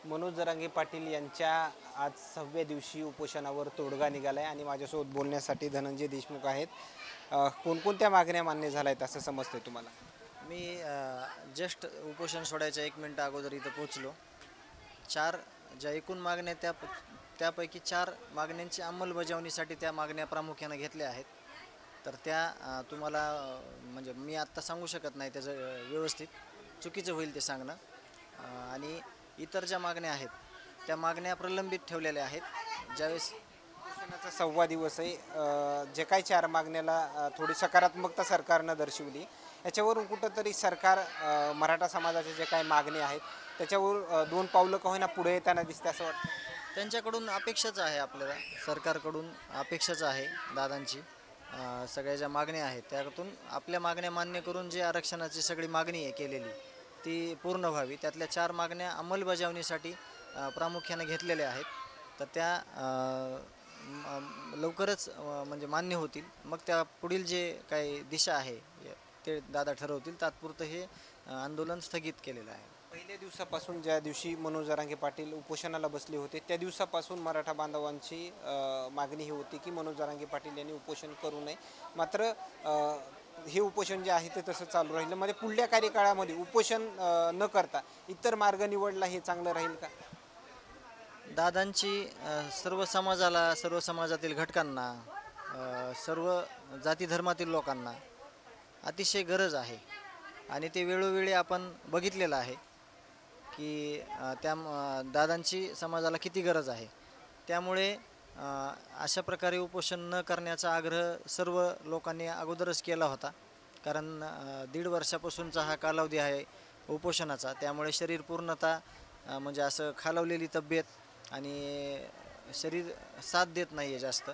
मनोज जरांगे पाटील यांच्या आज 6व्या दिवशी उपोषणावर तोडगा निघाला आहे आणि माझ्यासोबत बोलण्यासाठी धनंजय देशमुख आहेत. कोणकोणत्या मागण्या मान्य झाल्या आहेत असं समजतंय तुम्हाला? मी जस्ट उपोषण सोडायच्या 1 मिनिट अगोदर इथं पोचलो. 4 ज्या एकूण मागण्या त्यापैकी 4 मागण्यांची अंमलबजावणीसाठी त्या मागण्या प्रामुख्याने घेतल्या आहेत. तर त्या तुम्हाला म्हणजे मी आत्ता सांगू शकत नाही, त्याचं व्यवस्थित चुकीचं होईल ते सांगणं. आणि इतर ज्या मागण्या आहेत त्या मागण्या प्रलंबित ठेवलेल्या आहेत. ज्यावेळेस उपोषणाचा 6वा दिवस आहे, जे काही 4 मागण्याला थोडी सकारात्मकता सरकारनं दर्शवली, याच्यावरून कुठंतरी सरकार मराठा समाजाच्या जे काही मागणी आहेत त्याच्यावर 2 पावलं का होईना पुढे येताना दिसते असं वाटतं. त्यांच्याकडून अपेक्षाच आहे, आपल्याला सरकारकडून अपेक्षाच आहे दादांची. सगळ्या ज्या मागण्या आहेत त्यातून आपल्या मागण्या मान्य करून जे आरक्षणाची सगळी मागणी आहे केलेली ती पूर्ण व्हावी. त्यातल्या 4 मागण्या अंमलबजावणीसाठी प्रामुख्याने घेतलेल्या आहेत. तर त्या लवकरच म्हणजे मान्य होतील. मग त्या पुढील जे काही दिशा आहे ते दादा ठरवतील. तात्पुरतं हे आंदोलन स्थगित केलेलं आहे. पहिल्या दिवसापासून ज्या दिवशी मनोज जरांगे पाटील उपोषणाला बसले होते त्या दिवसापासून मराठा बांधवांची मागणी ही होती की मनोज जरांगे पाटील यांनी उपोषण करू नये. मात्र हे उपोषण जे आहे ते तसं चालू राहिलं. म्हणजे पुढल्या कार्यकाळामध्ये उपोषण न करता इतर मार्ग निवडला हे चांगलं राहील का? दादांची सर्व समाजाला, सर्व समाजातील घटकांना, सर्व जाती धर्मातील लोकांना अतिशय गरज आहे. आणि ते वेळोवेळी आपण बघितलेलं आहे की दादांची समाजाला किती गरज आहे. त्यामुळे अशा प्रकारे उपोषण न करण्याचा आग्रह सर्व लोकांनी अगोदरच केला होता. कारण 1.5 वर्षापासूनचा हा कालावधी आहे उपोषणाचा. त्यामुळे शरीर पूर्णतः म्हणजे असं खालावलेली तब्येत आणि शरीर साथ देत नाही आहे जास्त.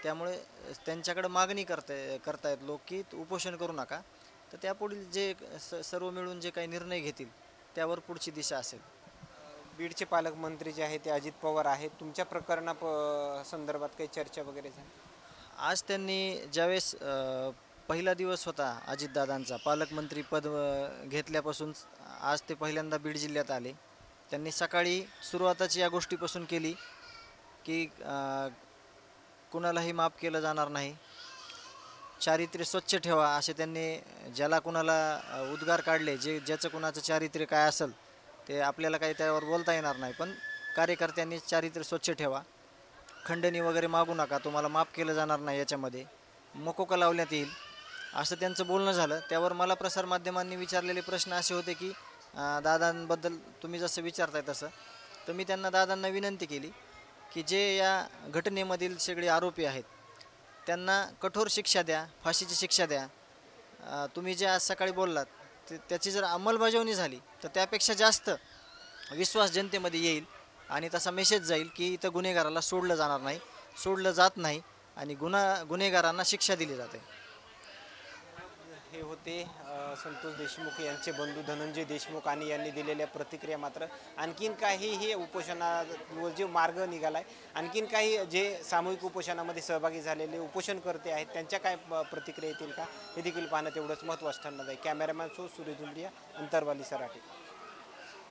त्यामुळे त्यांच्याकडे मागणी करतायत लोक की उपोषण करू नका. तर त्यापुढील जे सर्व मिळून जे काही निर्णय घेतील त्यावर पुढची दिशा असेल. बीडचे पालकमंत्री जे आहेत ते अजित पवार आहेत. तुमच्या प्रकरणा संदर्भात काही चर्चा वगैरे झाली? आज त्यांनी ज्यावेळेस पहिला दिवस होता अजितदादांचा पालकमंत्री पद घेतल्यापासून, आज ते पहिल्यांदा बीड जिल्ह्यात आले. त्यांनी सकाळी सुरुवातच या गोष्टीपासून केली की कुणालाही माफ केलं जाणार नाही, चारित्र्य स्वच्छ ठेवा असे त्यांनी ज्याला कुणाला उद्गार काढले. ज्याचं कुणाचं चारित्र्य काय असेल ते आपल्याला काही त्यावर बोलता येणार नाही, पण कार्यकर्त्यांनी चारित्र्य स्वच्छ ठेवा, खंडणी वगैरे मागू नका, तुम्हाला माफ केलं जाणार नाही, याच्यामध्ये मकोका लावण्यात येईल असं त्यांचं बोलणं झालं. त्यावर मला प्रसारमाध्यमांनी विचारलेले प्रश्न असे होते की दादांबद्दल तुम्ही जसं विचारताय तसं. तर मी दादांना विनंती केली की जे या घटनेमधील सगळे आरोपी आहेत त्यांना कठोर शिक्षा द्या, फाशीची शिक्षा द्या. तुम्ही जे आज सकाळी बोललात त्याची जर अंमलबजावणी झाली तर त्यापेक्षा जास्त विश्वास जनतेमध्ये येईल आणि तसा मेसेज जाईल की इथं गुन्हेगाराला सोडलं जाणार नाही, सोडलं जात नाही आणि गुन्हेगारांना शिक्षा दिली जाते. हे होते संतोष देशमुख यांचे बंधू धनंजय देशमुख आणि यांनी दिलेल्या प्रतिक्रिया. मात्र आणखीन काही हे उपोषणावर जे मार्ग निघाला आहे, आणखीन काही जे सामूहिक उपोषणामध्ये सहभागी झालेले उपोषणकर्ते आहेत त्यांच्या काय प्रतिक्रिया येतील का हे देखील पाहणं तेवढंच महत्त्वाचं ठरणार आहे. कॅमेरामॅन सो सुरेश जुंडिया, अंतरवाली, सराटी.